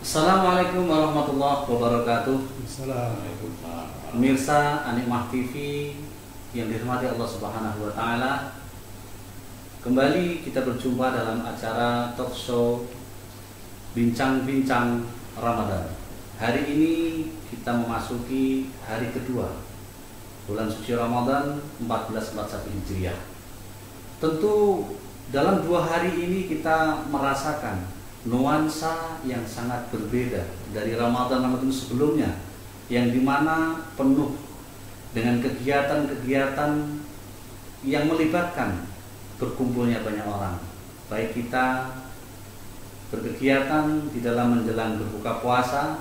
Assalamualaikum warahmatullahi wabarakatuh. Assalamualaikum. Pemirsa Anikmah TV yang dirahmati Allah Subhanahu wa taala. Kembali kita berjumpa dalam acara talk show Bincang-bincang Ramadan. Hari ini kita memasuki hari kedua bulan suci Ramadan 1441 Hijriah. Tentu dalam 2 hari ini kita merasakan nuansa yang sangat berbeda dari Ramadan sebelumnya, yang dimana penuh dengan kegiatan-kegiatan yang melibatkan berkumpulnya banyak orang. Baik kita berkegiatan di dalam menjelang berbuka puasa,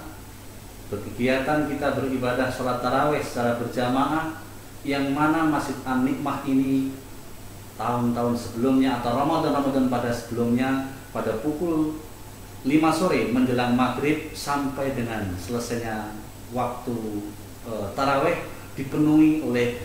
berkegiatan kita beribadah sholat tarawih secara berjamaah, yang mana Masjid An-Nikmah ini tahun-tahun sebelumnya atau Ramadan pada sebelumnya, pada pukul 5 sore menjelang maghrib sampai dengan selesainya waktu taraweh dipenuhi oleh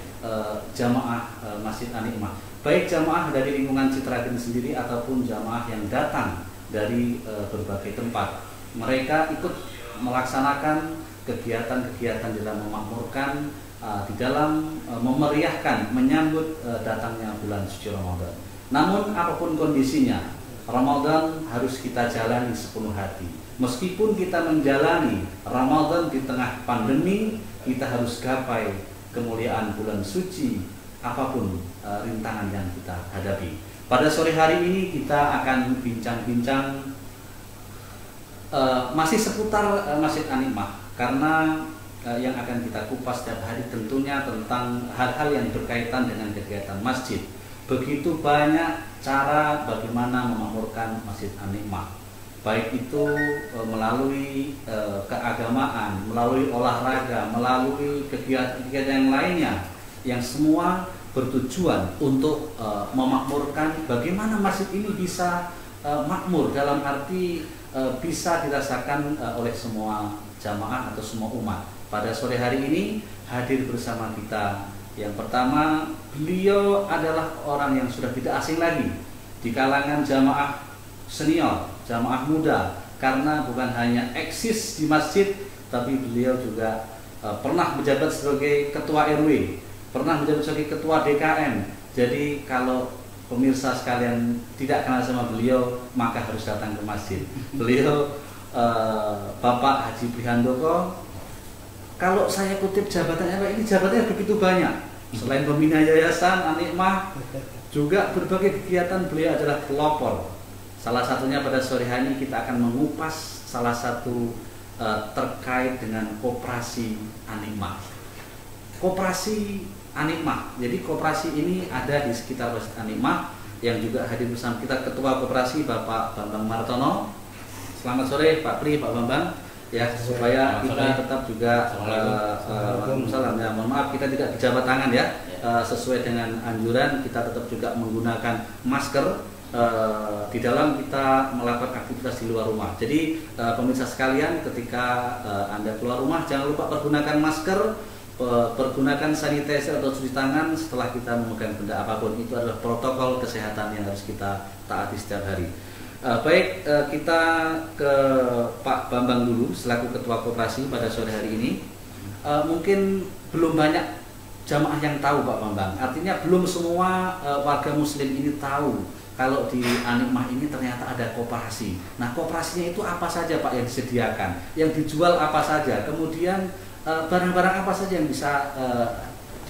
jamaah Masjid An-Nikmah, baik jamaah dari lingkungan Citragen sendiri ataupun jamaah yang datang dari berbagai tempat. Mereka ikut melaksanakan kegiatan-kegiatan dalam memakmurkan, di dalam memeriahkan menyambut datangnya bulan suci Ramadan. Namun apapun kondisinya, Ramadan harus kita jalani sepenuh hati. Meskipun kita menjalani Ramadan di tengah pandemi, kita harus gapai kemuliaan bulan suci apapun rintangan yang kita hadapi. Pada sore hari ini kita akan bincang-bincang masih seputar Masjid An-Nikmah, karena yang akan kita kupas setiap hari tentunya tentang hal-hal yang berkaitan dengan kegiatan masjid. Begitu banyak cara bagaimana memakmurkan Masjid An-Nikmah, baik itu melalui keagamaan, melalui olahraga, melalui kegiatan-kegiatan yang lainnya, yang semua bertujuan untuk memakmurkan bagaimana masjid ini bisa makmur, dalam arti bisa dirasakan oleh semua jamaah atau semua umat. Pada sore hari ini hadir bersama kita yang pertama, beliau adalah orang yang sudah tidak asing lagi di kalangan jamaah senior, jamaah muda, karena bukan hanya eksis di masjid, tapi beliau juga pernah menjabat sebagai ketua RW, pernah menjabat sebagai ketua DKM. Jadi kalau pemirsa sekalian tidak kenal sama beliau, maka harus datang ke masjid. Beliau Bapak Haji Prihandoko. Kalau saya kutip jabatannya, Pak, ini jabatannya begitu banyak. Selain pembina yayasan An-Nikmah, juga berbagai kegiatan beliau adalah pelopor. Salah satunya pada sore hari ini kita akan mengupas salah satu terkait dengan koperasi An-Nikmah. Koperasi An-Nikmah. Jadi koperasi ini ada di sekitar Masjid An-Nikmah, yang juga hadir bersama kita Ketua Koperasi Bapak Bambang Martono. Selamat sore Pak Pri, Pak Bambang. Ya, supaya kita tetap juga Waalaikumsalam, ya, mohon maaf kita tidak berjabat tangan ya, sesuai dengan anjuran kita tetap juga menggunakan masker di dalam kita melakukan aktivitas di luar rumah. Jadi pemirsa sekalian, ketika Anda keluar rumah jangan lupa pergunakan masker, pergunakan sanitizer atau cuci tangan setelah kita memegang benda apapun. Itu adalah protokol kesehatan yang harus kita taati setiap hari. Baik, kita ke Pak Bambang dulu selaku Ketua Koperasi pada sore hari ini. Mungkin belum banyak jamaah yang tahu Pak Bambang, artinya belum semua warga muslim ini tahu kalau di An-Nikmah ini ternyata ada koperasi. Nah, koperasinya itu apa saja Pak yang disediakan, yang dijual apa saja, kemudian barang-barang apa saja yang bisa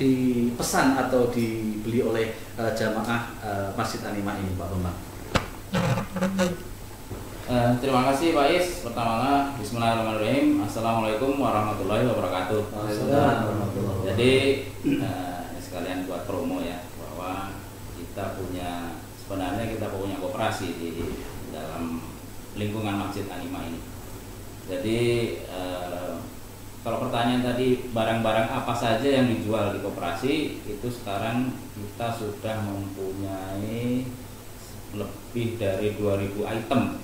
dipesan atau dibeli oleh jamaah Masjid An-Nikmah ini Pak Bambang. Terima kasih Pak Is. Pertama, bismillahirrahmanirrahim. Assalamualaikum warahmatullahi wabarakatuh. Jadi sekalian buat promo ya, bahwa sebenarnya kita punya koperasi di dalam lingkungan Masjid An-Nikmah ini. Jadi kalau pertanyaan tadi barang-barang apa saja yang dijual di koperasi, itu sekarang kita sudah mempunyai lebih dari 2000 item.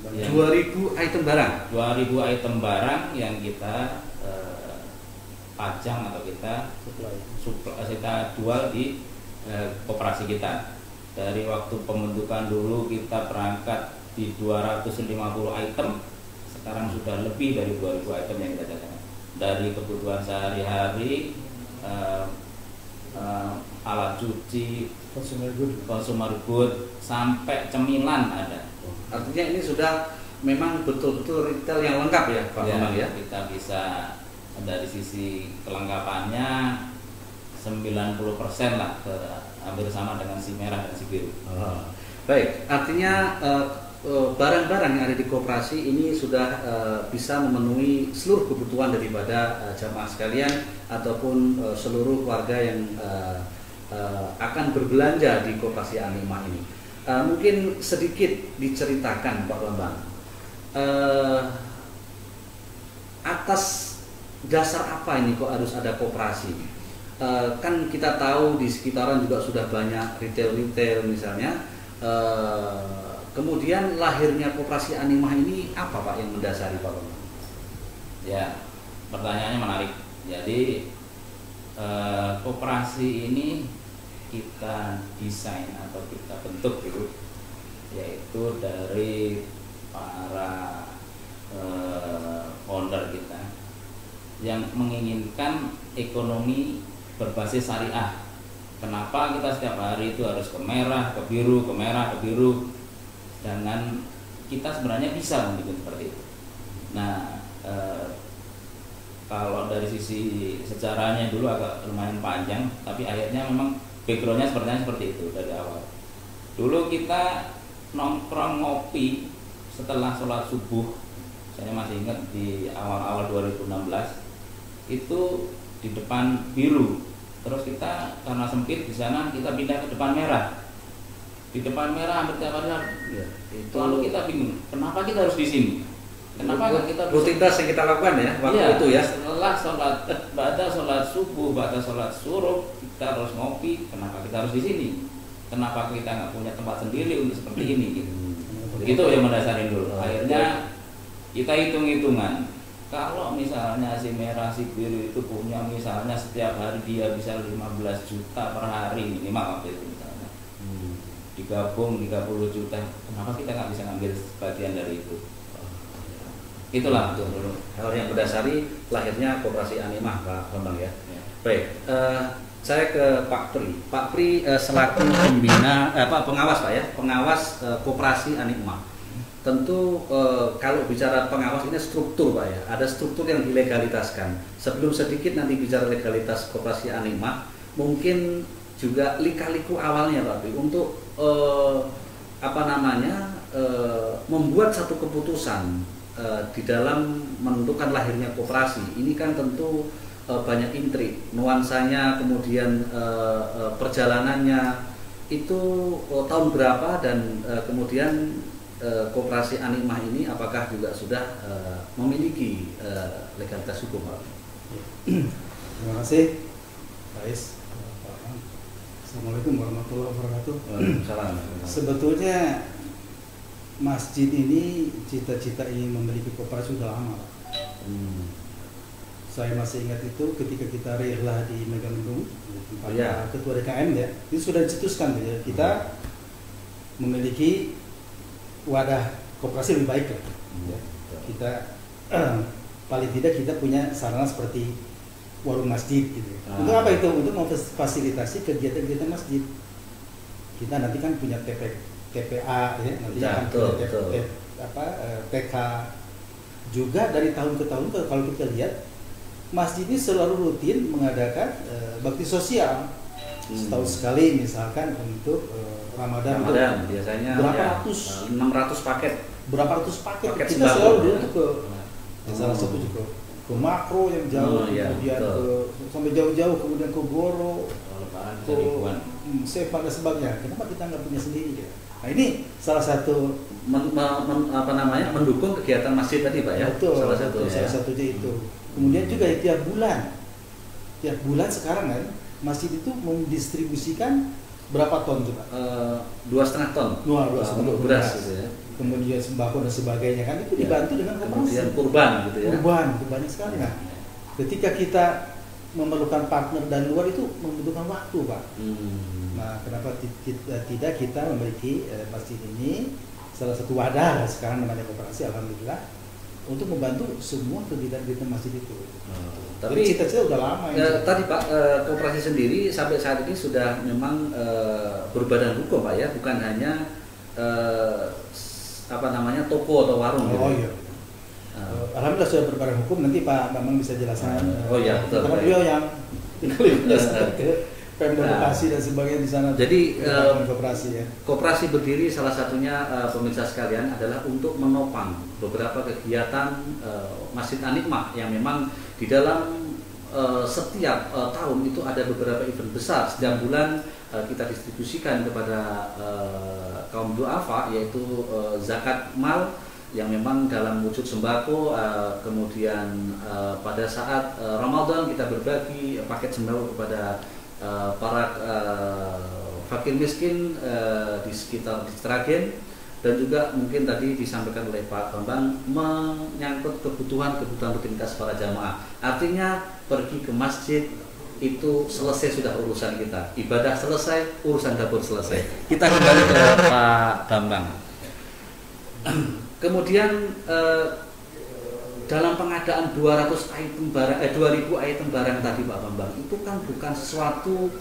2000 item barang. 2000 item barang yang kita pajang atau kita jual di koperasi kita. Dari waktu pembentukan dulu kita berangkat di 250 item, sekarang sudah lebih dari 2000 item yang kita jajakan, dari kebutuhan sehari-hari, alat cuci, consumer good, sampai cemilan ada. Artinya ini sudah memang betul-betul retail yang lengkap ya Pak Bambang ya? Kita bisa dari sisi kelengkapannya 90% lah, hampir sama dengan si merah dan si biru. Baik, artinya barang-barang yang ada di koperasi ini sudah bisa memenuhi seluruh kebutuhan daripada jamaah sekalian ataupun seluruh warga yang akan berbelanja di koperasi Animah ini. Mungkin sedikit diceritakan Pak Bambang, atas dasar apa ini kok harus ada koperasi? Kan kita tahu di sekitaran juga sudah banyak retail misalnya. Kemudian lahirnya koperasi Animah ini apa Pak yang mendasari Pak Bambang? Ya, pertanyaannya menarik. Jadi koperasi ini kita desain atau kita bentuk gitu, yaitu dari para founder kita yang menginginkan ekonomi berbasis syariah. Kenapa kita setiap hari itu harus ke merah, ke biru, ke merah, ke biru? Dengan kita sebenarnya bisa membuat seperti itu. Nah, kalau dari sisi sejarahnya dulu agak lumayan panjang, tapi akhirnya memang backgroundnya seperti itu dari awal. Dulu kita nongkrong ngopi setelah sholat subuh, saya masih ingat di awal-awal 2016 itu di depan biru. Terus kita karena sempit di sana kita pindah ke depan merah. Di depan merah hampir tiap hari. Ya, itu lalu kita bingung, kenapa kita harus di sini? Kenapa kita rutinitas yang kita lakukan ya waktu itu ya? Setelah sholat subuh, sholat suruh, kita harus ngopi. Kenapa kita harus di sini? Kenapa kita nggak punya tempat sendiri untuk seperti ini? Gitu. Begitu yang mendasari dulu. Akhirnya kita hitung-hitungan. Kalau misalnya si merah, si biru itu punya misalnya setiap hari dia bisa 15 juta per hari minimal waktu itu misalnya. Digabung 30 juta, kenapa kita nggak bisa ngambil sebagian dari itu? Itulah dulu hal yang mendasari lahirnya koperasi Animah Pak Bambang ya. Baik, saya ke Pak Pri. Pak Pri selaku pembina pengawas Pak ya, pengawas koperasi Animah. Tentu kalau bicara pengawas ini struktur Pak ya, ada struktur yang dilegalitaskan. Sebelum sedikit nanti bicara legalitas koperasi Animah, mungkin juga lika-liku awalnya Pak Pri untuk membuat satu keputusan di dalam menentukan lahirnya koperasi. Ini kan tentu banyak intrik, nuansanya, kemudian perjalanannya itu tahun berapa dan kemudian koperasi Animah ini apakah juga sudah memiliki legalitas hukum Pak? Terima kasih Pak Is. Assalamualaikum warahmatullahi wabarakatuh. Salam. Sebetulnya masjid ini cita-cita ingin memiliki koperasi sudah lama. Saya masih ingat itu ketika kita rehlah di Megamendung, ketua DKM ya, itu sudah dicetuskan ya, kita memiliki wadah koperasi lebih baik lah. Kita paling tidak kita punya sarana seperti warung masjid gitu. Untuk apa itu? Untuk memfasilitasi kegiatan-kegiatan masjid. Kita nanti kan punya TPA ya, nanti akan punya TK. Juga dari tahun ke tahun kalau kita lihat masjid ini selalu rutin mengadakan bakti sosial. Setahun sekali misalkan untuk Ramadan biasanya berapa 600 paket. Berapa ratus paket kita sembako. selalu untuk ke salah satu juga ke Makro yang jauh, kemudian sampai jauh-jauh, kemudian ke Goro, ke Sepak dan sebagainya. Kenapa kita nggak punya sendiri ya? Nah ini salah satu mendukung kegiatan masjid tadi Pak ya. Betul, salah satunya itu. Kemudian juga tiap bulan sekarang kan masjid itu mendistribusikan berapa ton coba? 2,5 ton. 2,5 ton beras gitu ya. Kemudian sembako dan sebagainya kan itu dibantu dengan koperasi. Kemudian kurban gitu ya. Kurban banyak sekali. Nah, ketika kita memerlukan partner dan luar itu membutuhkan waktu Pak. Nah, kenapa tidak kita memiliki masjid ini salah satu wadah sekarang namanya koperasi, alhamdulillah untuk membantu semua kegiatan masjid itu. Tapi cita-cita udah lama ya. Tadi Pak, koperasi sendiri sampai saat ini sudah memang berbadan hukum Pak ya, bukan hanya toko atau warung. Oh iya. Alhamdulillah sudah berbadan hukum. Nanti Pak Bambang bisa jelaskan. Oh iya, betul. Karena beliau yang ke Pemda Bekasi dan sebagainya di sana. Jadi koperasi ya. Koperasi berdiri salah satunya pemirsa sekalian adalah untuk menopang beberapa kegiatan Masjid An-Nikmah yang memang di dalam setiap tahun itu ada beberapa event besar. Setiap bulan kita distribusikan kepada kaum duafa, yaitu zakat mal yang memang dalam wujud sembako, kemudian pada saat Ramadan kita berbagi paket sembako kepada para fakir miskin di sekitar di Sragen, dan juga mungkin tadi disampaikan oleh Pak Bambang menyangkut kebutuhan rutinitas para jamaah. Artinya pergi ke masjid itu selesai sudah urusan kita, ibadah selesai, urusan dapur selesai. Kita kembali ke Pak Bambang. Kemudian dalam pengadaan 200 item barang, 2000 item barang tadi Pak Bambang, itu kan bukan sesuatu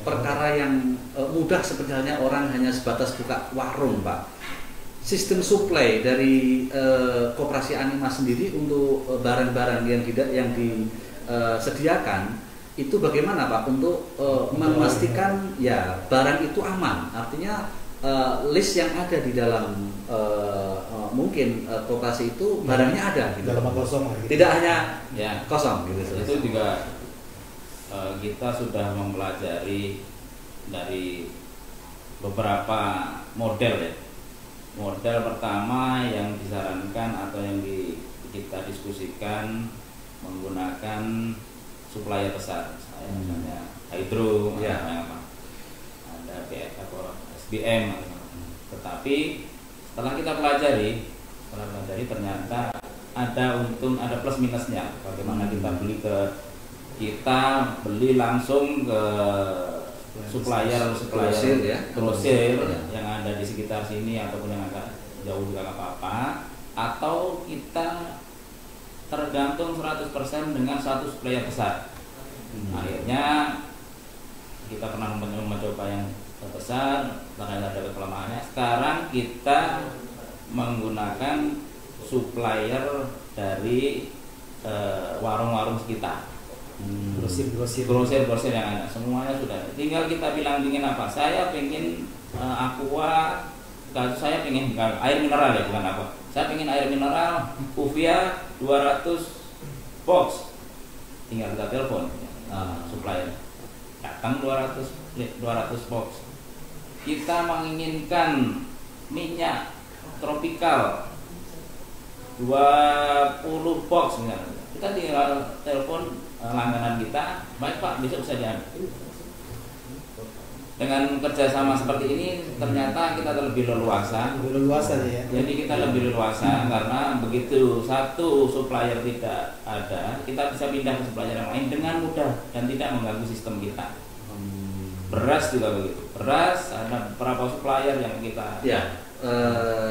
perkara yang mudah seperti halnya orang hanya sebatas buka warung Pak. Sistem supply dari Koperasi An-Nikmah sendiri untuk barang-barang yang disediakan itu bagaimana Pak untuk memastikan ya barang itu aman, artinya list yang ada di dalam mungkin koperasi itu barangnya ada gitu. Dalam kosong gitu. Tidak hanya kosong gitu. Itu juga kita sudah mempelajari dari beberapa model ya. Model pertama yang disarankan atau yang kita diskusikan menggunakan supplier besar, misalnya Hydro, ada BF atau SBM. Tetapi setelah kita pelajari ternyata ada untung, ada plus minusnya. Bagaimana kita beli langsung ke supplier grosir yang ada di sekitar sini ataupun yang agak jauh juga nggak apa-apa, atau kita tergantung 100% dengan satu supplier besar. Akhirnya kita pernah mencoba yang besar, ternyata ada kelemahannya. Sekarang kita menggunakan supplier dari warung-warung sekitar, grosir yang ada, semuanya sudah. Tinggal kita bilang ingin apa. Saya pengen aqua, saya pengen air mineral ya, bukan aqua. Saya pengen air mineral Uvia 200 box. Tinggal kita telepon supplier, datang 200 box. Kita menginginkan minyak tropikal 20 box misalnya. Kita tinggal telepon langganan kita, baik Pak, besok bisa diambil. Dengan kerjasama seperti ini ternyata kita lebih leluasa. Ya. Jadi kita lebih leluasa karena begitu satu supplier tidak ada, kita bisa pindah ke supplier yang lain dengan mudah dan tidak mengganggu sistem kita. Beras juga begitu. Beras ada beberapa supplier yang kita.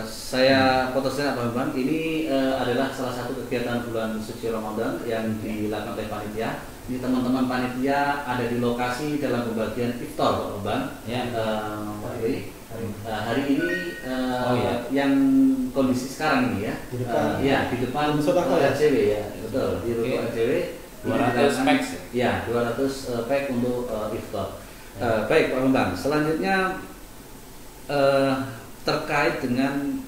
Saya potensial Pak Bambang, ini adalah salah satu kegiatan bulan suci Ramadan yang dilakukan oleh panitia. Ini teman-teman panitia ada di lokasi dalam pembagian iftar Pak Bambang. Hari ini yang kondisi sekarang ini di depan RCW ya, betul, di ruko RCW 200 pack. 200 pack untuk iftar. Baik Pak Bambang, selanjutnya terkait dengan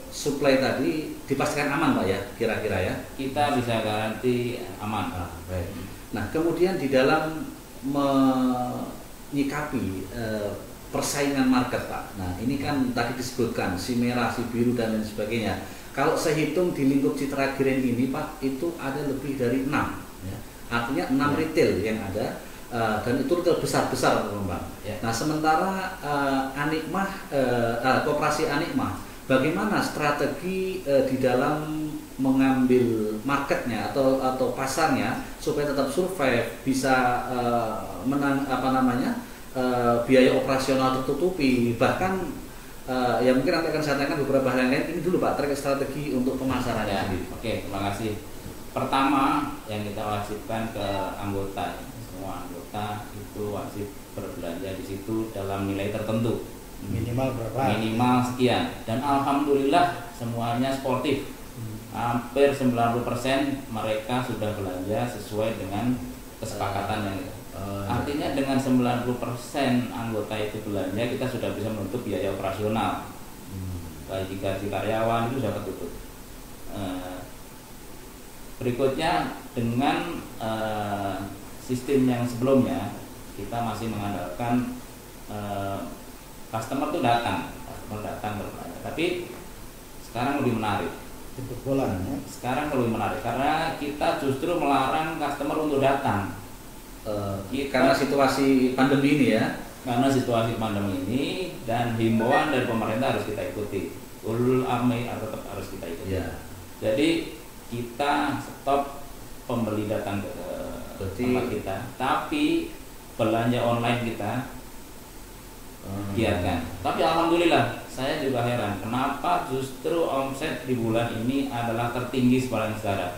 supply tadi dipastikan aman Pak ya, kira-kira ya? Kita bisa garansi aman. Baik. Nah kemudian di dalam menyikapi persaingan market Pak, nah ini kan tadi disebutkan si merah, si biru dan lain sebagainya. Kalau saya hitung di lingkup Citra Grand ini Pak, itu ada lebih dari 6 ya. Artinya 6 retail yang ada. Dan itu retail besar-besar Bang. Nah sementara An-Nikmah, Koperasi An-Nikmah, bagaimana strategi di dalam mengambil marketnya atau pasarnya supaya tetap survive, bisa biaya operasional tertutupi, bahkan ya mungkin nanti akan saya tanyakan beberapa hal yang lain. Ini dulu Pak terkait strategi untuk pemasarannya Ya, sendiri. oke, terima kasih. Pertama yang kita wajibkan ke anggota, semua anggota itu wajib berbelanja di situ dalam nilai tertentu. Minimal berapa? Minimal sekian. Dan alhamdulillah semuanya sportif. Hampir 90% mereka sudah belanja sesuai dengan kesepakatan yang itu. Artinya dengan 90% anggota itu belanja, kita sudah bisa menutup biaya operasional. Baik gaji karyawan itu sudah tertutup. Berikutnya dengan sistem yang sebelumnya kita masih mengandalkan customer itu datang berbelanja. Tapi sekarang lebih menarik. Jemput bola. Sekarang lebih menarik karena kita justru melarang customer untuk datang. Karena situasi pandemi ini ya. Karena situasi pandemi ini dan himbauan dari pemerintah harus kita ikuti. Ulul amri tetap harus kita ikuti. Ya. Jadi kita stop pembeli datang ke tempat kita, tapi belanja online kita giatkan. Tapi alhamdulillah saya juga heran kenapa justru omset di bulan ini adalah tertinggi sepanjang sejarah.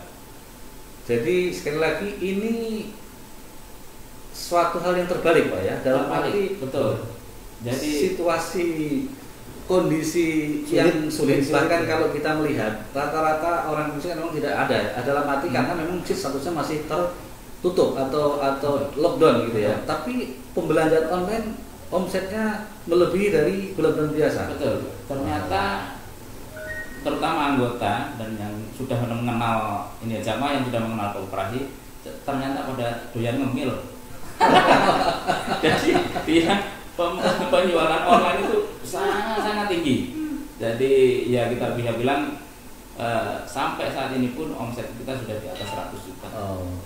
Jadi sekali lagi ini suatu hal yang terbalik Pak ya, dalam arti betul. Jadi situasi kondisi yang sulit. Bahkan kalau kita melihat rata-rata orang musik memang tidak ada dalam arti karena memang musik statusnya masih tertutup atau lockdown gitu ya. Tapi pembelanjaan online omsetnya melebihi dari bulan-bulan biasa. Betul. Ternyata terutama anggota dan yang sudah mengenal ini jamaah yang sudah mengenal koperasi ternyata pada doyan ngemil. Jadi penjualan online itu sangat tinggi. Jadi ya kita bisa bilang sampai saat ini pun omset kita sudah di atas 100 juta.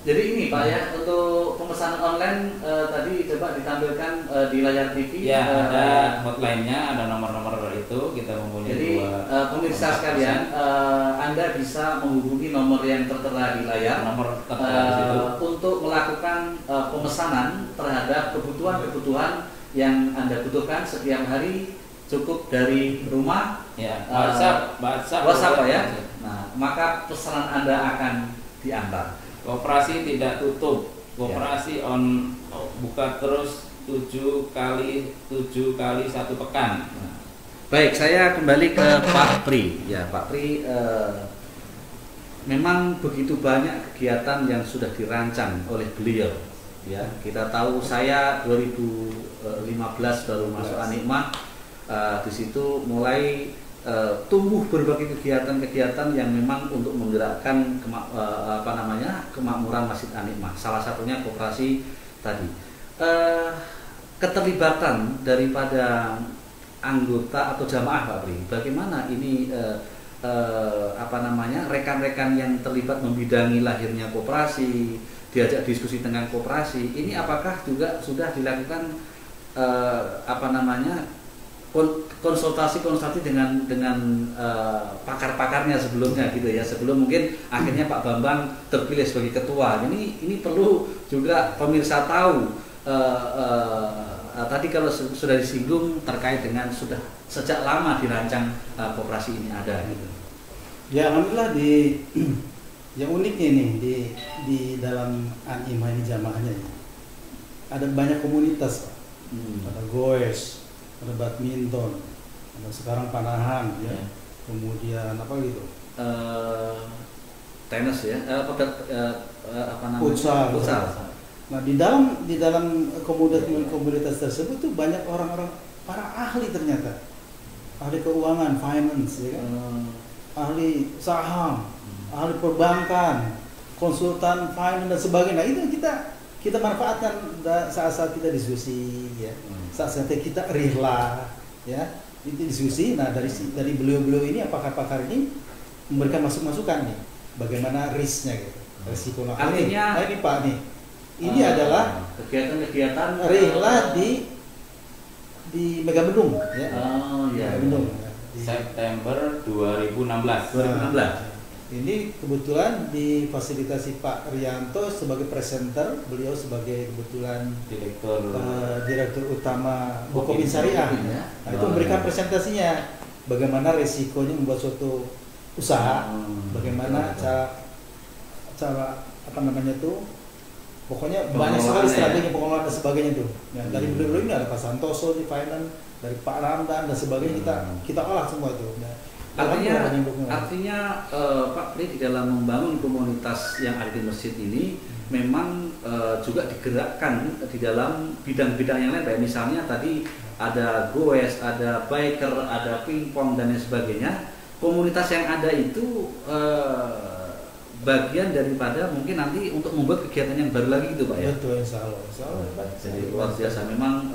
Jadi ini Pak ya, untuk pemesanan online tadi coba ditampilkan di layar TV. Ya, ada hotline-nya, ada nomor-nomor itu kita mempunyai. Jadi pemirsa sekalian, Anda bisa menghubungi nomor yang tertera di layar. Nomor tertera di situ untuk melakukan pemesanan terhadap kebutuhan yang Anda butuhkan setiap hari, cukup dari rumah, ya, WhatsApp Pak ya. Nah, maka pesanan Anda akan diantar. Koperasi tidak tutup. Koperasi buka terus 7 kali 1 pekan. Nah, baik, saya kembali ke Pak Pri. Ya, Pak Pri, memang begitu banyak kegiatan yang sudah dirancang oleh beliau. Ya, kita tahu saya 2015 baru masuk Anikmah. Di situ mulai tumbuh berbagai kegiatan-kegiatan yang memang untuk menggerakkan kemakmuran Masjid Anikmah. Salah satunya koperasi tadi. Keterlibatan daripada anggota atau jamaah Pak Pri, bagaimana ini rekan-rekan yang terlibat membidangi lahirnya koperasi, diajak diskusi tentang koperasi, ini apakah juga sudah dilakukan konsultasi dengan pakar-pakarnya sebelumnya gitu ya, sebelum mungkin akhirnya Pak Bambang terpilih sebagai ketua. Ini perlu juga pemirsa tahu. Tadi kalau sudah disinggung terkait dengan sudah sejak lama dirancang koperasi ini ada gitu. Ya alhamdulillah yang uniknya nih di dalam Anikmah ini jamaahnya ya. Ada banyak komunitas Pak. Ada goes, ada badminton, ada sekarang panahan ya. Kemudian apa gitu? Tenis ya, futsal. Nah di dalam komunitas tersebut tuh banyak orang-orang para ahli ternyata, ahli keuangan, finance ya kan? Ahli saham, ahli perbankan, konsultan finance dan sebagainya. Nah, itu kita manfaatkan saat-saat kita diskusi ya, saat-saat kita rihlah ya, itu diskusi. Nah dari beliau-beliau ini pakar-pakar ini memberikan masukan nih, bagaimana risknya gitu, risiko. Artinya ini Pak nih, ini adalah kegiatan rihlah di Megabendung ya. Megabendung. September 2016. Ini kebetulan difasilitasi Pak Rianto sebagai presenter, beliau sebagai kebetulan direktur utama Bukopin Syariah. Nah, itu memberikan presentasinya bagaimana resikonya membuat suatu usaha, bagaimana cara apa namanya tuh, pokoknya banyak sekali strategi pengelolaan dan sebagainya tuh. Ya, dari beliau ini ada Pak Santoso di finance, dari Pak Ramdan dan sebagainya, kita olah semua itu. Nah, artinya Pak Pri di dalam membangun komunitas yang ada di masjid ini memang juga digerakkan di dalam bidang-bidang yang lain, kayak misalnya tadi ada goes, ada biker, ada pingpong dan lain sebagainya. Komunitas yang ada itu bagian daripada mungkin nanti untuk membuat kegiatan yang baru lagi gitu Pak ya. Betul, insya Allah. Jadi luar biasa. Memang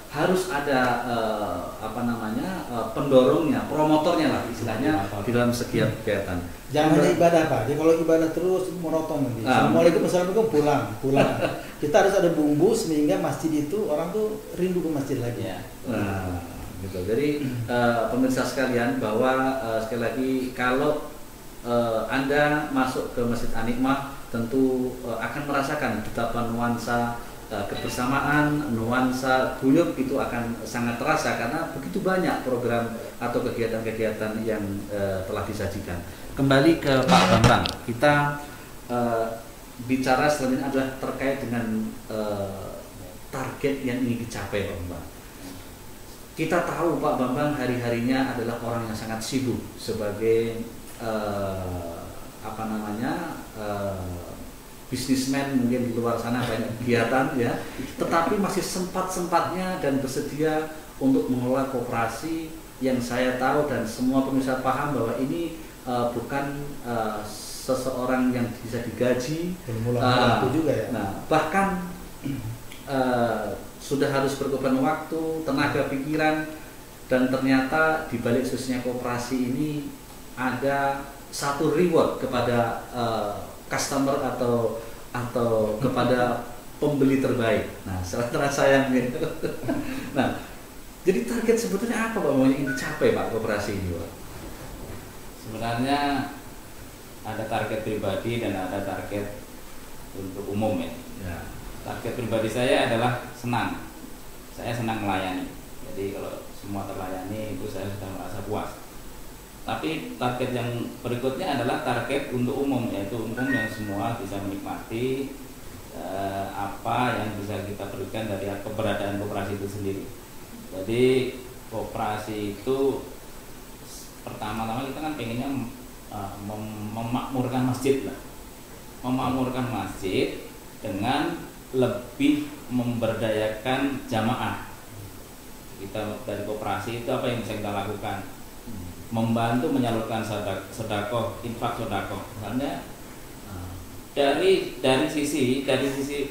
harus ada pendorongnya, promotornya lah istilahnya di dalam setiap kegiatan. Jangan hanya ibadah Pak. Jadi kalau ibadah terus monoton nanti. Assalamualaikum pulang. Kita harus ada bumbu sehingga masjid itu orang tuh rindu ke masjid lagi. Ya. Nah, gitu. Jadi pemirsa sekalian bahwa sekali lagi kalau Anda masuk ke Masjid An-Nikmah tentu akan merasakan betapa nuansa kebersamaan, nuansa guyub itu akan sangat terasa karena begitu banyak program atau kegiatan-kegiatan yang telah disajikan. Kembali ke Pak Bambang, kita bicara selanjutnya adalah terkait dengan target yang ingin dicapai Pak Bambang. Kita tahu Pak Bambang hari-harinya adalah orang yang sangat sibuk sebagai bisnismen, mungkin di luar sana banyak kegiatan ya, tetapi masih sempat-sempatnya dan bersedia untuk mengelola koperasi yang saya tahu dan semua pemirsa paham bahwa ini bukan seseorang yang bisa digaji, juga ya. Nah, bahkan sudah harus berkorban waktu, tenaga pikiran, dan ternyata di balik suksesnya koperasi ini ada satu reward kepada customer atau kepada pembeli terbaik. Nah, setelah sayang gitu. Nah, jadi target sebetulnya apa Pak yang ingin dicapai Pak koperasi ini Pak? Sebenarnya ada target pribadi dan ada target untuk umum ya. Target pribadi saya adalah senang. Saya senang melayani. Jadi kalau semua terlayani itu saya sudah merasa puas. Tapi target yang berikutnya adalah target untuk umum, yaitu umum yang semua bisa menikmati apa yang bisa kita berikan dari keberadaan koperasi itu sendiri. Jadi koperasi itu pertama-tama kita kan pengennya memakmurkan masjid lah, memakmurkan masjid dengan lebih memberdayakan jamaah. Kita dari koperasi itu apa yang bisa kita lakukan? Membantu menyalurkan sedekah, infak sedekah. Misalnya dari sisi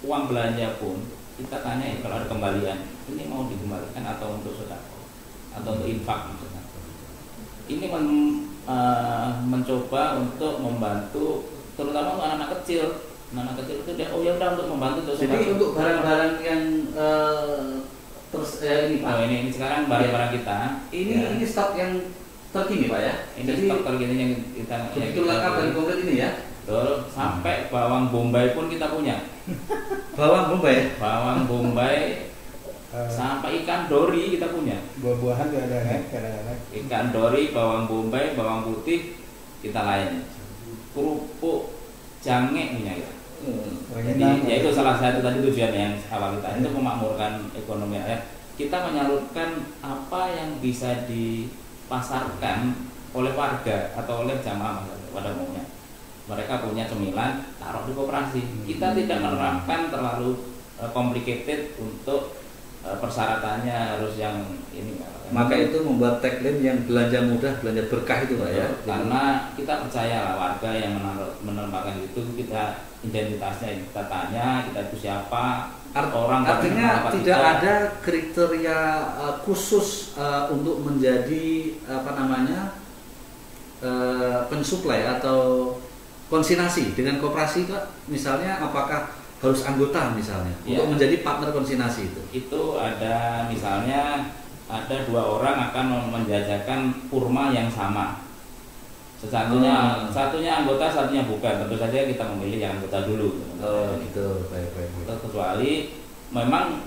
uang belanja pun kita tanya kalau ada kembalian, ini mau dikembalikan atau untuk sedekah atau untuk infak maksudnya. Ini mencoba untuk membantu terutama untuk anak-anak kecil. Anak kecil itu dia ya udah untuk membantu untuk sedekah. Jadi untuk barang-barang yang ini Pak. Ini sekarang barang-barang kita. Ini stok yang terkini Pak ya. Ini stok terkini yang kita betul lengkap dan komplit ini ya. Betul. Sampai bawang bombay pun kita punya. Bawang bombay. Bawang bombay. Sampai ikan dori kita punya. Buah-buahan juga ada kadang-kadang. Ikan dori, bawang bombay, bawang putih kita layani. Kerupuk jange punya kita. Jadi yaitu salah satu tadi tujuan yang awal kita itu memakmurkan ekonomi rakyat. Kita menyalurkan apa yang bisa dipasarkan oleh warga atau oleh jamaah pada umumnya. Mereka punya cemilan, taruh di koperasi. Kita tidak menerapkan terlalu complicated untuk persyaratannya harus yang ini. Maka itu membuat tagline yang belanja mudah, belanja berkah itu Pak ya. Karena kita percaya lah warga yang menempatkan itu, kita identitasnya kita tanya, kita itu siapa, artinya tidak ada kriteria khusus untuk menjadi pensuplai atau konsinasi dengan koperasi Pak. Misalnya apakah harus anggota misalnya untuk menjadi partner konsinasi itu ada misalnya ada 2 orang akan menjajakan kurma yang sama Satunya anggota, satunya bukan. Tentu saja kita memilih yang anggota dulu. Oh gitu, baik. Kecuali memang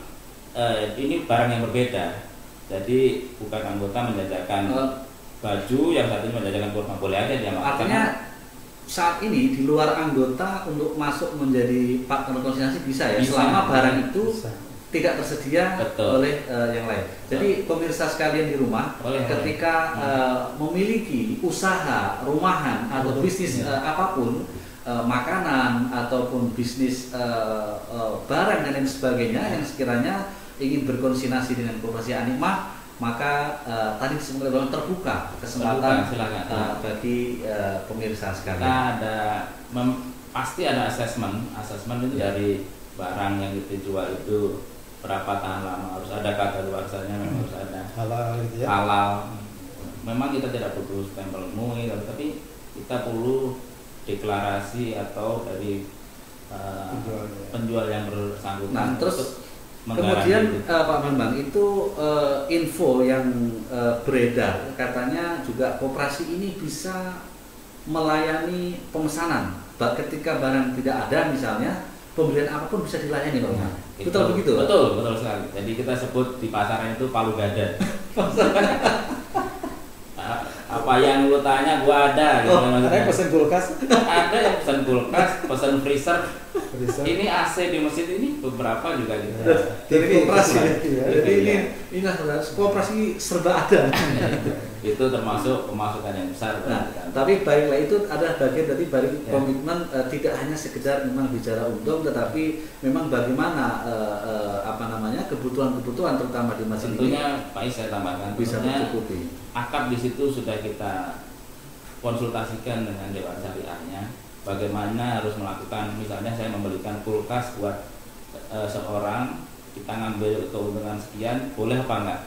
ini barang yang berbeda. Jadi bukan anggota menjajakan baju, yang satunya menjajakan kurma, boleh aja dia. Artinya saat ini di luar anggota untuk masuk menjadi partner konsinyasi bisa ya, selama barang itu tidak tersedia oleh yang lain. Jadi pemirsa sekalian di rumah, ketika memiliki usaha rumahan atau bisnis apapun, makanan ataupun bisnis barang dan lain sebagainya yang sekiranya ingin berkonsinyasi dengan Koperasi Animah, maka tadi sebenarnya terbuka kesempatan bagi pemirsa sekalian. Pasti ada asesmen itu dari barang yang dijual itu berapa tahan lama, harus ada kadaluarsanya, memang harus ada halal gitu ya. Halal. Memang kita tidak butuh stempel MUI, tapi kita perlu deklarasi atau dari penjual yang bersangkutan. Nah, terus kemudian Pak Bambang, itu info yang beredar katanya juga koperasi ini bisa melayani pemesanan. Ketika barang tidak ada misalnya, pembelian apapun bisa dilayani, Pak Bambang. Betul begitu? Betul sekali. Jadi kita sebut di pasaran itu palu gada. Apa yang lu tanya gua ada. Ada pesan kulkas? Ada yang pesan kulkas, pesan freezer. Ini AC di masjid ini beberapa juga gitu. Dari koperasi. Jadi ini koperasi serba ada. Itu termasuk pemasukan yang besar. Nah, tapi baiklah, itu adalah bagian dari komitmen tidak hanya sekedar memang bicara untung, tetapi memang bagaimana kebutuhan-kebutuhan terutama di masjid tentunya Pak Is, saya tambahkan bisa mencukupi. Akad di situ sudah kita konsultasikan dengan Dewan Syariahnya, bagaimana harus melakukan. Misalnya saya membelikan kulkas buat seorang, kita ngambil keuntungan sekian, boleh apa enggak?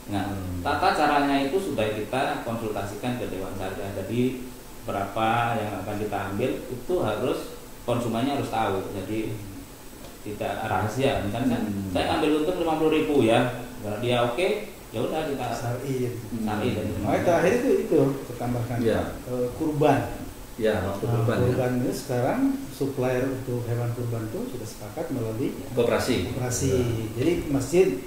Nah, tata caranya itu sudah kita konsultasikan ke Dewan Syariah. Jadi berapa yang akan kita ambil itu harus konsumennya harus tahu. Jadi tidak rahasia. Misalnya saya ambil untung 50.000 ya, kalau dia oke, ya udah kita syar'i. Terakhir itu tertambahkan kurban. Ya, waktu kurban itu sekarang supplier untuk hewan kurban itu sudah sepakat melalui koperasi. Jadi masjid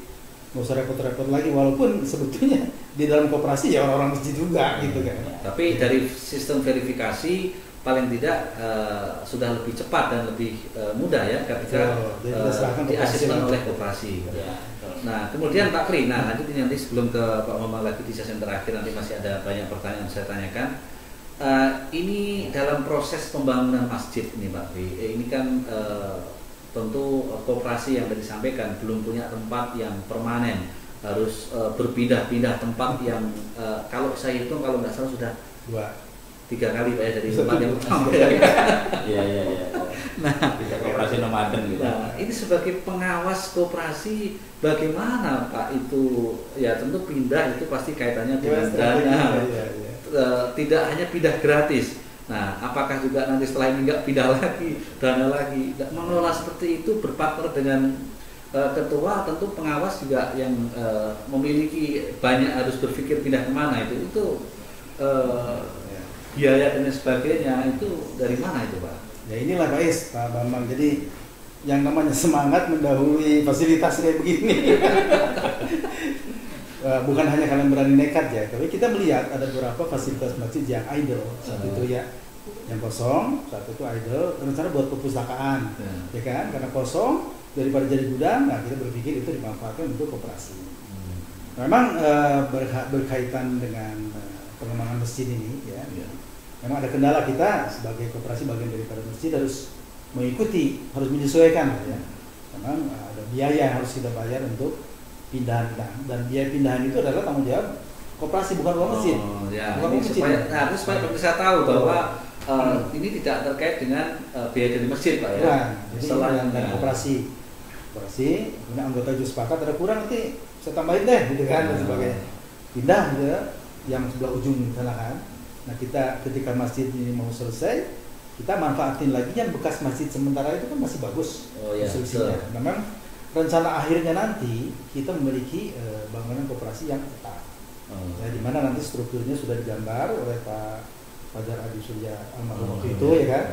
nggak usah repot-repot lagi, walaupun sebetulnya di dalam koperasi ya orang-orang masjid juga gitu kan. Tapi dari sistem verifikasi paling tidak sudah lebih cepat dan lebih mudah ya ketika diasesmen oleh koperasi. Ya. Nah, kemudian Pak Kri, nanti sebelum ke Pak Bambang lagi di sesi terakhir, nanti masih ada banyak pertanyaan yang saya tanyakan. Ini dalam proses pembangunan masjid ini Pak Kri, ini kan tentu koperasi yang tadi disampaikan belum punya tempat yang permanen, harus berpindah-pindah tempat yang kalau saya hitung kalau nggak salah sudah 3 kali Pak ya, dari tempat yang pertama. Iya. Nah, koperasi nomaden gitu. Nah, ini sebagai pengawas koperasi bagaimana Pak itu, ya tentu pindah itu pasti kaitannya dengan dana. Tidak hanya pindah gratis. Nah, apakah juga nanti setelah ini nggak pindah lagi, dana lagi, mengelola seperti itu berpartner dengan ketua, tentu pengawas juga yang memiliki banyak harus berpikir pindah kemana itu biaya dan sebagainya, itu dari mana itu Pak? Ya inilah Pak Is, Pak Bambang. Jadi yang namanya semangat mendahului fasilitas kayak begini. Bukan hanya kalian berani nekat ya, tapi kita melihat ada beberapa fasilitas masjid yang idle. Satu itu ya yang kosong, satu itu idle, rencana buat perpustakaan, ya kan? Karena kosong daripada jadi gudang, nah kita berpikir itu dimanfaatkan untuk koperasi. Memang berkaitan dengan pengembangan masjid ini, ya. Memang ada kendala, kita sebagai koperasi bagian daripada masjid harus mengikuti, harus menyesuaikan, ya. Memang ada biaya yang harus kita bayar untuk pindahan, dan biaya pindahan itu adalah tanggung jawab koperasi, bukan uang masjid. Supaya bisa tahu bahwa ini tidak terkait dengan biaya dari masjid Pak ya. Nah, jadi dari koperasi, punya anggota itu sepakat, ada kurang nanti saya tambahin deh, gitu kan, dan sebagainya. Pindah gitu ya, yang sebelah ujung sana kan. Nah kita ketika masjid ini mau selesai, kita manfaatin lagi yang bekas masjid sementara itu kan masih bagus konstruksinya. Memang rencana akhirnya nanti kita memiliki bangunan koperasi yang tetap, di mana nanti strukturnya sudah digambar oleh Pak Fajar Adi Surya almarhum waktu itu ya kan.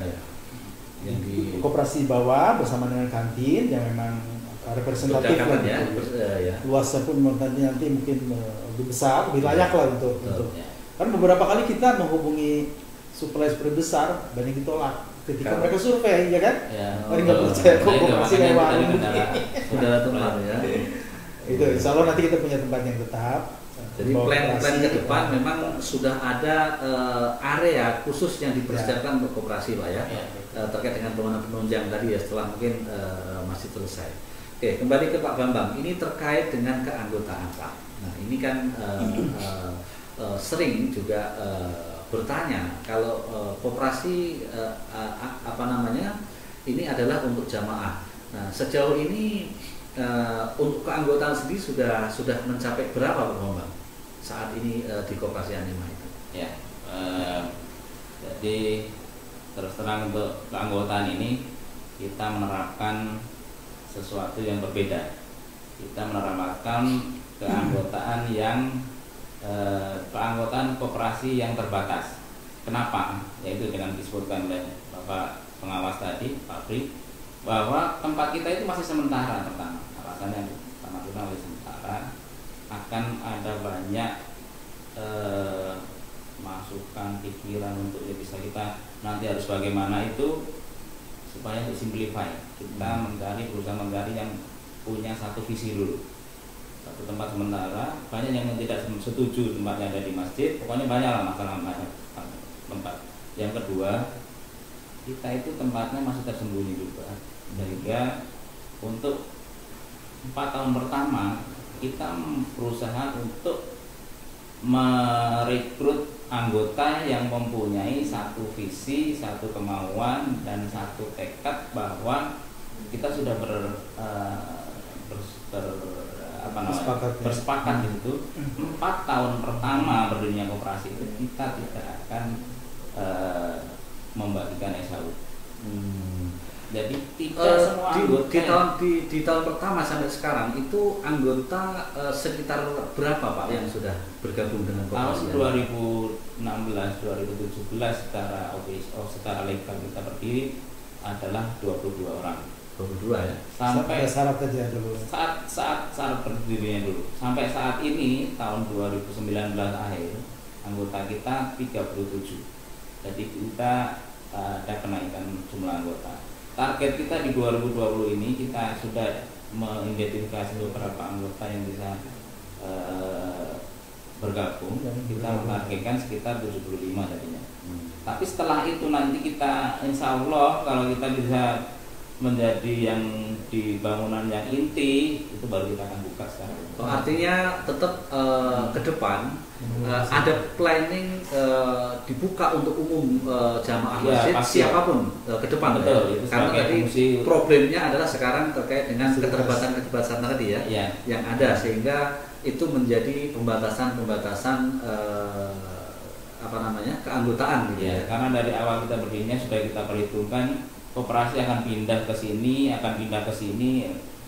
Yang di koperasi bawah bersama dengan kantin yang memang representatif lah gitu. Luasnya pun nanti mungkin lebih besar, lebih layak lah untuk kan beberapa kali kita menghubungi supplier besar banyak ditolak ketika mereka survei ya kan. Mereka nggak percaya koperasi kayak warung saudara teman ya. Itu insya Allah nanti kita punya tempat yang tetap. Jadi plan ke depan memang sudah ada area khusus yang dipersiapkan untuk koperasi Pak ya, terkait dengan bangunan penunjang tadi ya setelah mungkin masih selesai. Oke, kembali ke Pak Bambang, ini terkait dengan keanggotaan Pak. Nah ini kan sering juga bertanya kalau koperasi ini adalah untuk jamaah. Nah sejauh ini untuk keanggotaan sendiri sudah mencapai berapa Pak Bambang saat ini di Koperasi Anima itu? Ya, jadi terus terang untuk keanggotaan ini kita menerapkan sesuatu yang berbeda. Kita menerapkan keanggotaan yang keanggotaan koperasi yang terbatas. Kenapa? Yaitu dengan disebutkan oleh Bapak pengawas tadi, Pak Pri, bahwa tempat kita itu masih sementara. Pertama, alasannya pertama kita masih sementara, akan ada banyak masukan pikiran untuk ya bisa kita nanti harus bagaimana itu supaya simplify. Kita berusaha menggali yang punya satu visi dulu. Satu tempat sementara, banyak yang tidak setuju tempatnya ada di masjid, pokoknya banyak lah masalah banyak tempat. Yang kedua, kita itu tempatnya masih tersembunyi juga, sehingga untuk 4 tahun pertama kita berusaha untuk merekrut anggota yang mempunyai satu visi, satu kemauan, dan satu tekad bahwa kita sudah bersepakat itu 4 tahun pertama berdirinya koperasi itu kita tidak akan membagikan SHU. Jadi tidak semua anggota di tahun pertama sampai sekarang itu anggota sekitar berapa Pak yang sudah bergabung dengan koperasi? Tahun 2016 2017 secara legal kita berdiri adalah 22 orang. 22 ya. Sampai syarat aja dulu. Saat syarat berdirinya dulu. Sampai saat ini tahun 2019 akhir anggota kita 37. Jadi kita ada kenaikan jumlah anggota. Target kita di 2020 ini kita sudah mengidentifikasi beberapa anggota yang bisa bergabung. Kita menargetkan sekitar 75 tadinya. Tapi setelah itu nanti kita insya Allah kalau kita bisa menjadi yang di bangunan yang inti itu baru kita akan buka sekarang. Artinya tetap ke depan ada planning dibuka untuk umum jamaah masjid siapapun ke depan. Betul, karena tadi problemnya adalah sekarang terkait dengan keterbatasan tadi ya, yang ada sehingga itu menjadi pembatasan keanggotaan gitu ya. Karena dari awal kita berdirinya sudah kita perhitungkan koperasi akan pindah ke sini,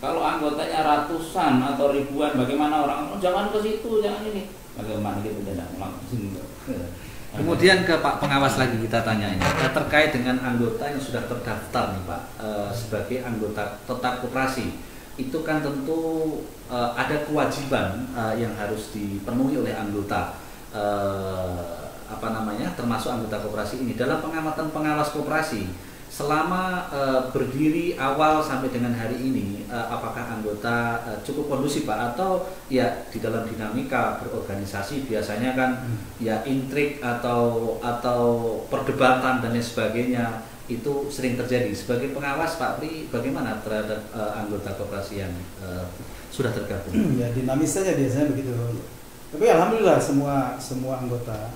Kalau anggotanya ratusan atau ribuan, bagaimana orang jangan ke situ, jangan ini. Bagaimana kita tidak langsung. Kemudian ke Pak Pengawas lagi kita tanya ini terkait dengan anggota yang sudah terdaftar nih Pak sebagai anggota tetap koperasi. Itu kan tentu ada kewajiban yang harus dipenuhi oleh anggota termasuk anggota koperasi ini dalam pengamatan pengawas koperasi. Selama berdiri awal sampai dengan hari ini, apakah anggota cukup kondusif Pak atau ya di dalam dinamika berorganisasi biasanya kan ya intrik atau perdebatan dan lain sebagainya itu sering terjadi. Sebagai pengawas Pak Pri, bagaimana terhadap anggota koperasi yang sudah tergabung? Ya dinamis saja biasanya begitu. Tapi alhamdulillah semua anggota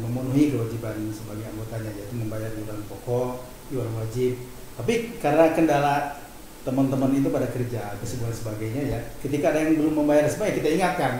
memenuhi kewajiban sebagai anggotanya, yaitu membayar iuran pokok, iuran wajib. Tapi karena kendala teman-teman itu pada kerja, kesibukan sebagainya ya, ketika ada yang belum membayar semuanya kita ingatkan.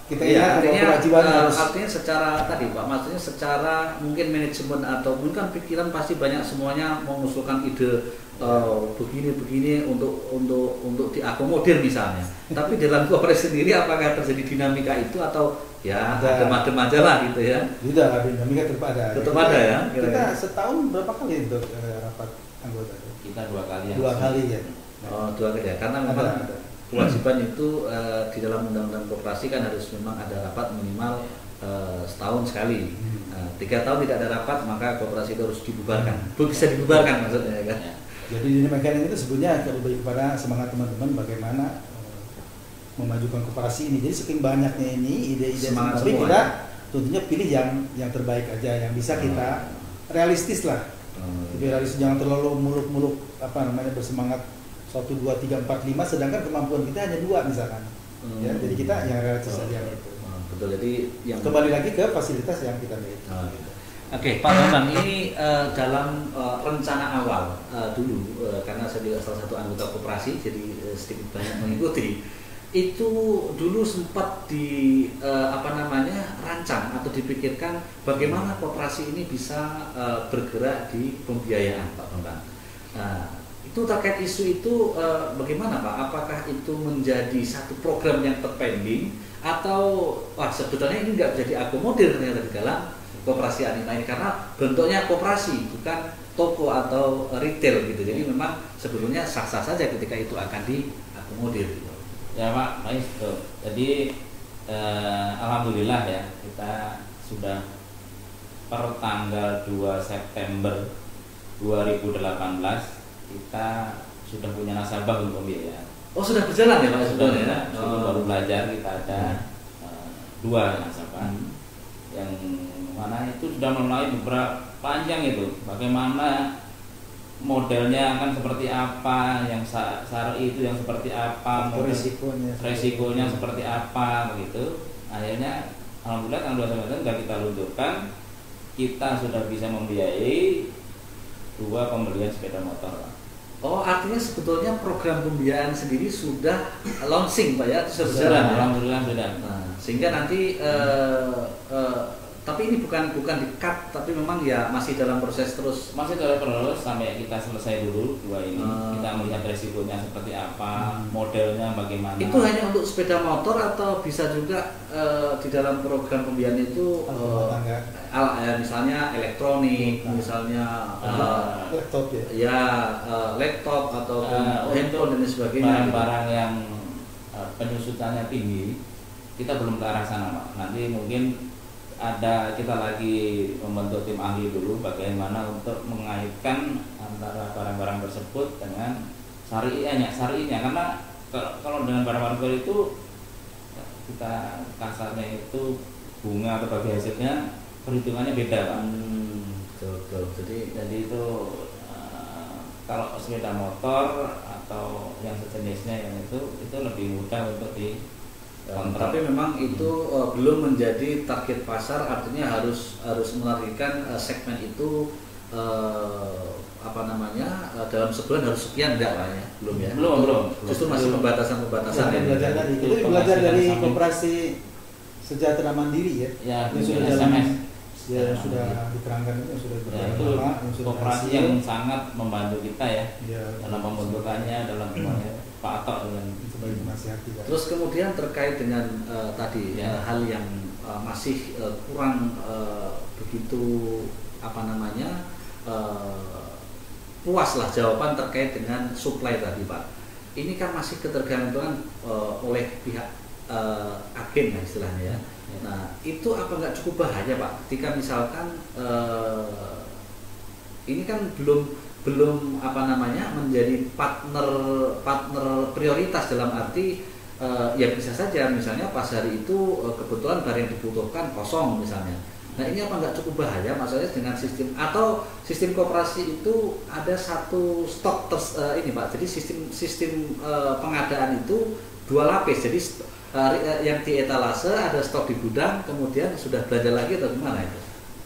Kewajiban harus. Artinya secara tadi Pak, maksudnya secara mungkin manajemen atau mungkin pikiran pasti banyak semuanya mengusulkan ide begini untuk diakomodir misalnya. Tapi dalam koperasi sendiri apakah terjadi dinamika itu atau ya adem-adem aja lah gitu ya? Tidak, dinamika tetap ada ya. Kita setahun berapa kali untuk rapat anggota? Kita 2 kali. Dua kali ya. Oh, 2 kali ya. Karena memang ada. Kewajiban itu di dalam undang-undang koperasi kan harus memang ada rapat minimal setahun sekali. 3 tahun tidak ada rapat maka koperasi itu harus dibubarkan. Bisa dibubarkan maksudnya kan. Jadi dinamika itu sebenarnya lebih kepada semangat teman-teman bagaimana memajukan koperasi ini. Jadi saking banyaknya ini ide-ide, tapi kita tentunya pilih yang terbaik aja, yang bisa kita realistis lah. Lebih realistis, jangan terlalu muluk-muluk bersemangat 1, 2, 3, 4, 5, sedangkan kemampuan kita hanya 2 misalkan. Ya, jadi kita yang realistis saja itu. Betul. Jadi yang kembali lagi ke fasilitas yang kita miliki. Gitu. Oke, Pak Bambang, ini dalam rencana awal dulu, karena saya juga salah satu anggota koperasi, jadi sedikit banyak mengikuti. Itu dulu sempat rancang atau dipikirkan bagaimana koperasi ini bisa bergerak di pembiayaan, Pak Bambang. Itu terkait isu itu bagaimana Pak? Apakah itu menjadi satu program yang terpending atau sebetulnya ini nggak bisa diakomodir ternyata di dalam koperasi Anima ini karena bentuknya koperasi bukan toko atau retail gitu. Jadi memang sebetulnya sah-sah saja ketika itu akan diakomodir. Gitu. Ya Pak, baik. Jadi alhamdulillah ya kita sudah per tanggal 2 September 2018 kita sudah punya nasabah untuk pembiayaan. Oh sudah berjalan ya Pak? Sudah baru belajar kita ada 2 nasabah yang mana itu sudah mulai beberapa panjang itu bagaimana modelnya akan seperti apa, yang syar'i itu yang seperti apa, resikonya seperti apa begitu. Akhirnya alhamdulillah tanggal 2 September sudah kita luncurkan, kita sudah bisa membiayai 2 pembelian sepeda motor. Oh artinya sebetulnya program pembiayaan sendiri sudah launching Pak ya, sudah berjalan. Alhamdulillah sudah. Nah, sehingga nanti tapi ini bukan di-cut, tapi memang ya masih dalam proses terus. Masih dalam proses sampai kita selesai dulu 2 ini. Kita melihat resikonya seperti apa, modelnya bagaimana. Itu hanya untuk sepeda motor atau bisa juga di dalam program pembiayaan itu misalnya elektronik, misalnya laptop laptop atau handphone dan sebagainya. Barang-barang yang penyusutannya tinggi, kita belum ke arah sana Pak. Nanti mungkin kita lagi membentuk tim ahli dulu bagaimana untuk mengaitkan antara barang-barang tersebut dengan syari'nya karena kalau dengan barang-barang itu kita kasarnya itu bunga atau bagi hasilnya perhitungannya beda Pak. Betul. Jadi itu kalau sepeda motor atau yang sejenisnya yang itu lebih mudah untuk tapi memang itu belum menjadi target pasar, artinya harus menargetkan segmen itu dalam sebulan harus sekian enggak Pak ya? Belum ya? Belum. Justru masih pembatasan-pembatasan. Itu belajar dari koperasi sejahtera mandiri ya. Ini sudah SMS. Ya sudah diterangkan itu sudah berlama, koperasi yang sangat membantu kita ya dalam pembentukannya, dalam Pak Atok dengan sebagai penasihat kita. Terus kemudian terkait dengan tadi hal yang masih kurang begitu puas lah jawaban terkait dengan supply tadi Pak. Ini kan masih ketergantungan oleh pihak agen ya istilahnya ya. Nah itu apa nggak cukup bahaya Pak ketika misalkan ini kan belum menjadi partner prioritas dalam arti ya bisa saja misalnya pas hari itu kebetulan barang yang dibutuhkan kosong misalnya. Nah ini apa nggak cukup bahaya maksudnya dengan sistem atau sistem koperasi itu ada satu stok ini Pak. Jadi sistem pengadaan itu 2 lapis. Jadi yang di etalase ada stok di gudang, kemudian sudah belanja lagi atau gimana itu?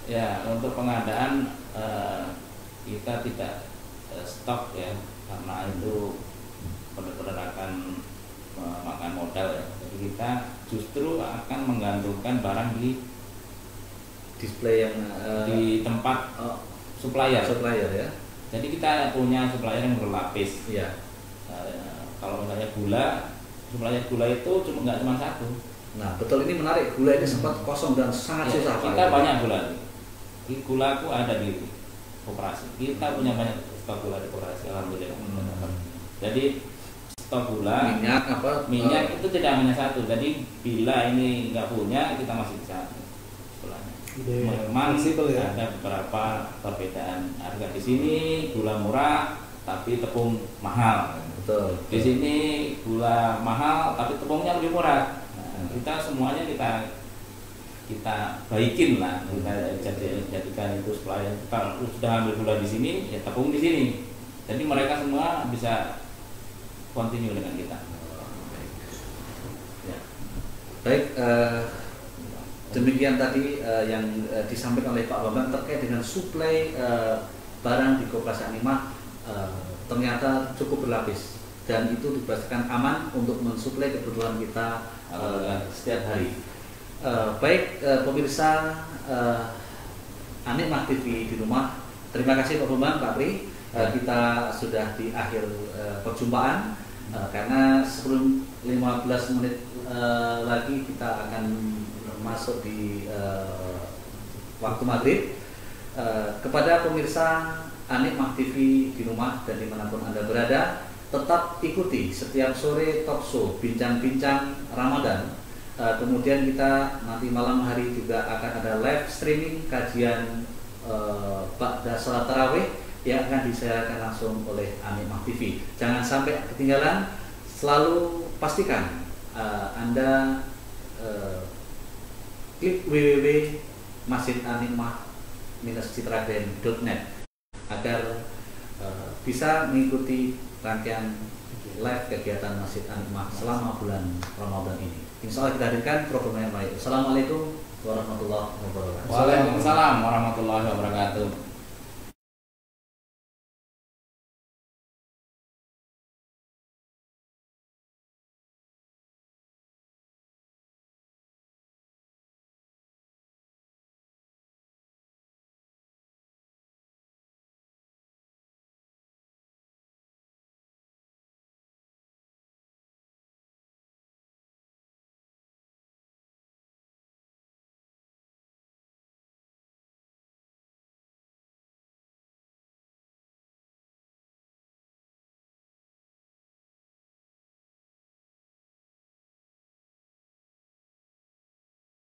Ya untuk pengadaan kita tidak stok ya karena itu benar-benar akan memakan modal ya. Jadi kita justru akan menggantungkan barang di display yang di tempat supplier ya. Jadi kita punya supplier yang berlapis. Iya. Kalau misalnya gula, supplier gula itu nggak cuma satu. Nah, betul, ini menarik. Gula ini sempat kosong dan sangat Ya, susah. kita banyak gula. Gulaku ada di koperasi. Kita punya banyak stok gula di koperasi, alhamdulillah. Jadi stok gula, minyak itu tidak hanya satu. Jadi bila ini nggak punya, kita masih bisa gulanya. Memang ya? Ada beberapa perbedaan harga di sini gula murah tapi tepung mahal. Betul. Di sini gula mahal tapi tepungnya lebih murah. Nah, kita semuanya kita baikin lah, kita jadikan itu supplier. Kalau sudah ambil gula di sini, ya tepung di sini. Jadi mereka semua bisa continue dengan kita. Ya. Baik, demikian tadi yang disampaikan oleh Pak Bambang terkait dengan suplai barang di Koperasi Animah, ternyata cukup berlapis dan itu dipastikan aman untuk mensuplai kebutuhan kita setiap hari. Baik, pemirsa Animah TV di rumah, terima kasih Pak Bambang, Pak Pri. Kita sudah di akhir perjumpaan, karena sebelum 15 menit lagi kita akan masuk di waktu maghrib. Kepada pemirsa Animah TV di rumah dan dimanapun Anda berada, tetap ikuti setiap sore talk show bincang-bincang Ramadan. Kemudian kita nanti malam hari juga akan ada live streaming kajian ba'da salat tarawih yang akan disiarkan langsung oleh Animah TV. Jangan sampai ketinggalan, selalu pastikan Anda klik www.masjidanimah-citraden.net agar bisa mengikuti rangkaian live kegiatan Masjid Animah selama bulan Ramadan ini. Insya Allah kita hadirkan program yang baik. Assalamualaikum warahmatullahi wabarakatuh. Waalaikumsalam warahmatullahi wabarakatuh.